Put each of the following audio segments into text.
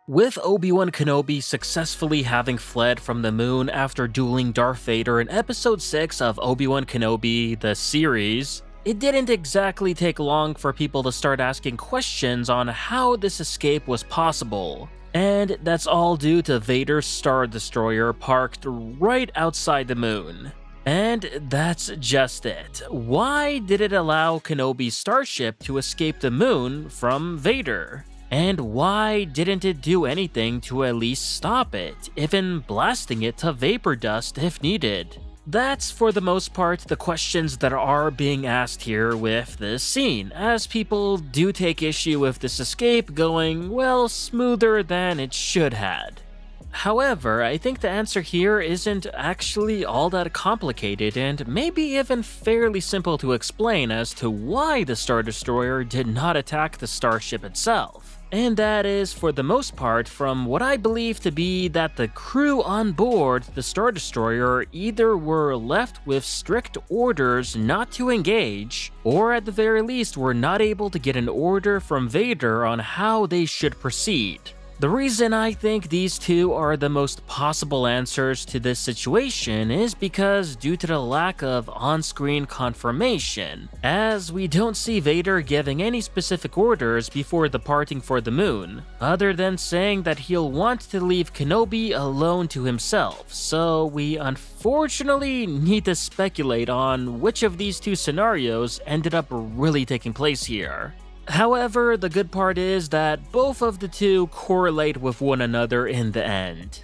With Obi-wan Kenobi successfully having fled from the moon after dueling Darth Vader in Episode 6 of Obi-Wan Kenobi, the series, it didn't exactly take long for people to start asking questions on how this escape was possible. And that's all due to Vader's Star Destroyer parked right outside the moon. And that's just it. Why did it allow Kenobi's starship to escape the moon from Vader? And why didn't it do anything to at least stop it, even blasting it to vapor dust if needed? That's for the most part the questions that are being asked here with this scene, as people do take issue with this escape going, well, smoother than it should had. However, I think the answer here isn't actually all that complicated and maybe even fairly simple to explain as to why the Star Destroyer did not attack the starship itself. And that is, for the most part, from what I believe to be that the crew on board the Star Destroyer either were left with strict orders not to engage, or at the very least were not able to get an order from Vader on how they should proceed. The reason I think these two are the most possible answers to this situation is because due to the lack of on-screen confirmation, as we don't see Vader giving any specific orders before departing for the moon, other than saying that he'll want to leave Kenobi alone to himself, so we unfortunately need to speculate on which of these two scenarios ended up really taking place here. However, the good part is that both of the two correlate with one another in the end.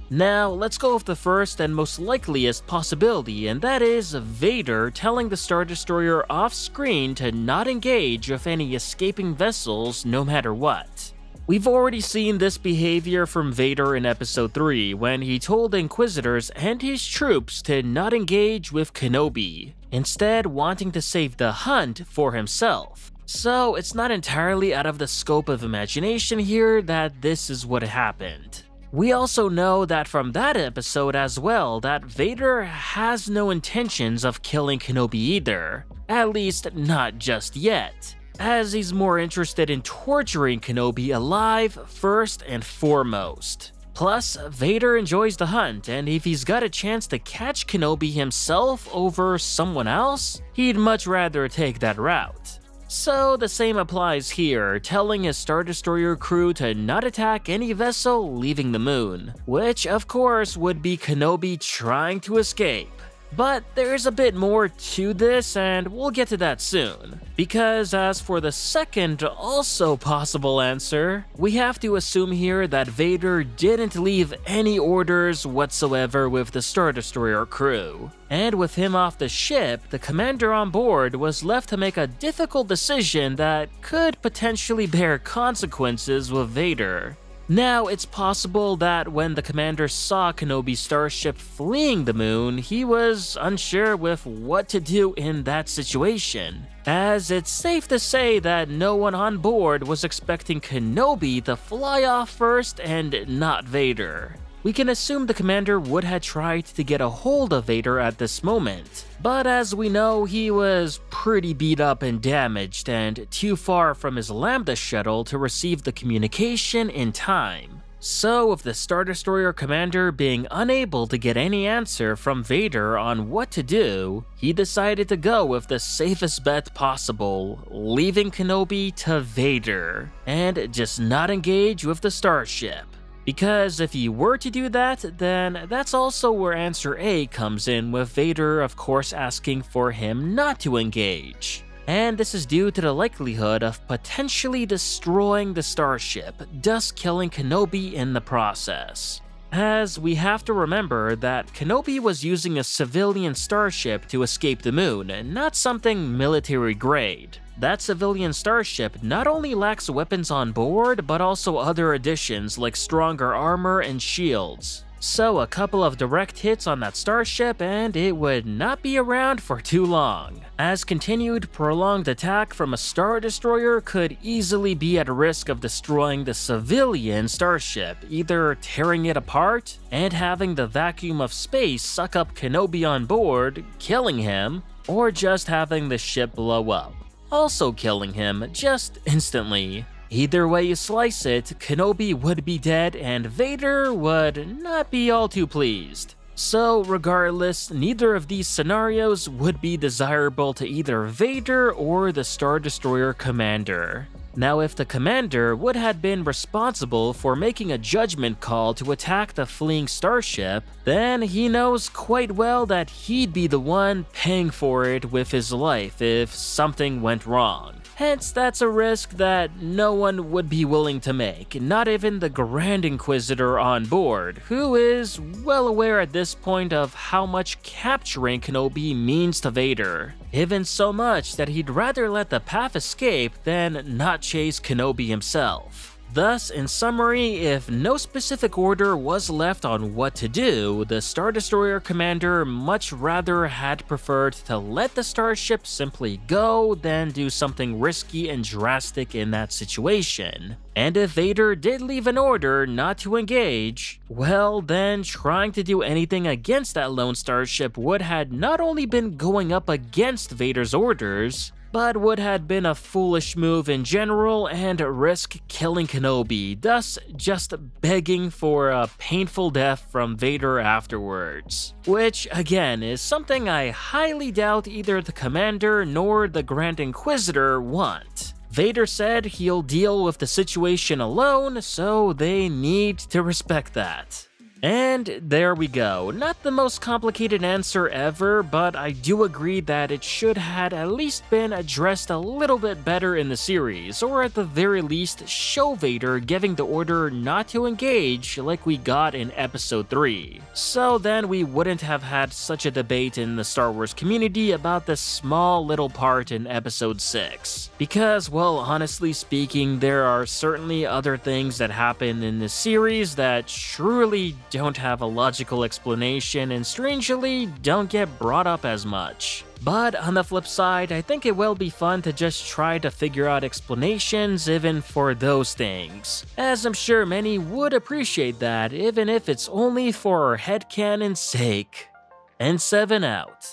Now, let's go with the first and most likeliest possibility, and that is Vader telling the Star Destroyer off-screen to not engage with any escaping vessels no matter what. We've already seen this behavior from Vader in Episode 3 when he told Inquisitors and his troops to not engage with Kenobi, instead wanting to save the hunt for himself. So it's not entirely out of the scope of imagination here that this is what happened. We also know that from that episode as well that Vader has no intentions of killing Kenobi either, at least not just yet, as he's more interested in torturing Kenobi alive first and foremost. Plus, Vader enjoys the hunt, and if he's got a chance to catch Kenobi himself over someone else, he'd much rather take that route. So the same applies here, telling his Star Destroyer crew to not attack any vessel leaving the moon, which of course would be Kenobi trying to escape. But there's a bit more to this, and we'll get to that soon. Because as for the second also possible answer, we have to assume here that Vader didn't leave any orders whatsoever with the Star Destroyer crew. And with him off the ship, the commander on board was left to make a difficult decision that could potentially bear consequences with Vader. Now, it's possible that when the commander saw Kenobi's starship fleeing the moon, he was unsure with what to do in that situation, as it's safe to say that no one on board was expecting Kenobi to fly off first and not Vader. We can assume the commander would have tried to get a hold of Vader at this moment, but as we know, he was pretty beat up and damaged and too far from his Lambda shuttle to receive the communication in time. So with the Star Destroyer commander being unable to get any answer from Vader on what to do, he decided to go with the safest bet possible, leaving Kenobi to Vader, and just not engage with the starship. Because if he were to do that, then that's also where answer A comes in, with Vader of course asking for him not to engage. And this is due to the likelihood of potentially destroying the starship, thus killing Kenobi in the process. As we have to remember that Kenobi was using a civilian starship to escape the moon, and not something military grade. That civilian starship not only lacks weapons on board, but also other additions like stronger armor and shields. So a couple of direct hits on that starship and it would not be around for too long, as continued prolonged attack from a Star Destroyer could easily be at risk of destroying the civilian starship, either tearing it apart and having the vacuum of space suck up Kenobi on board, killing him, or just having the ship blow up, also killing him just instantly. Either way you slice it, Kenobi would be dead and Vader would not be all too pleased. So regardless, neither of these scenarios would be desirable to either Vader or the Star Destroyer commander. Now, if the commander would have been responsible for making a judgment call to attack the fleeing starship, then he knows quite well that he'd be the one paying for it with his life if something went wrong. Hence, that's a risk that no one would be willing to make, not even the Grand Inquisitor on board, who is well aware at this point of how much capturing Kenobi means to Vader. Even so much that he'd rather let the path escape than not chase Kenobi himself. Thus, in summary, if no specific order was left on what to do, the Star Destroyer commander much rather had preferred to let the starship simply go than do something risky and drastic in that situation. And if Vader did leave an order not to engage, well then trying to do anything against that lone starship would have not only been going up against Vader's orders, but would have been a foolish move in general and risk killing Kenobi, thus just begging for a painful death from Vader afterwards. Which, again, is something I highly doubt either the Commander nor the Grand Inquisitor want. Vader said he'll deal with the situation alone, so they need to respect that. And there we go. Not the most complicated answer ever, but I do agree that it should have at least been addressed a little bit better in the series, or at the very least show Vader giving the order not to engage like we got in Episode 3. So then we wouldn't have had such a debate in the Star Wars community about this small little part in Episode 6. Because, well, honestly speaking, there are certainly other things that happen in this series that truly don't have a logical explanation and strangely don't get brought up as much. But on the flip side, I think it will be fun to just try to figure out explanations even for those things, as I'm sure many would appreciate that even if it's only for headcanon's sake. And 7 out.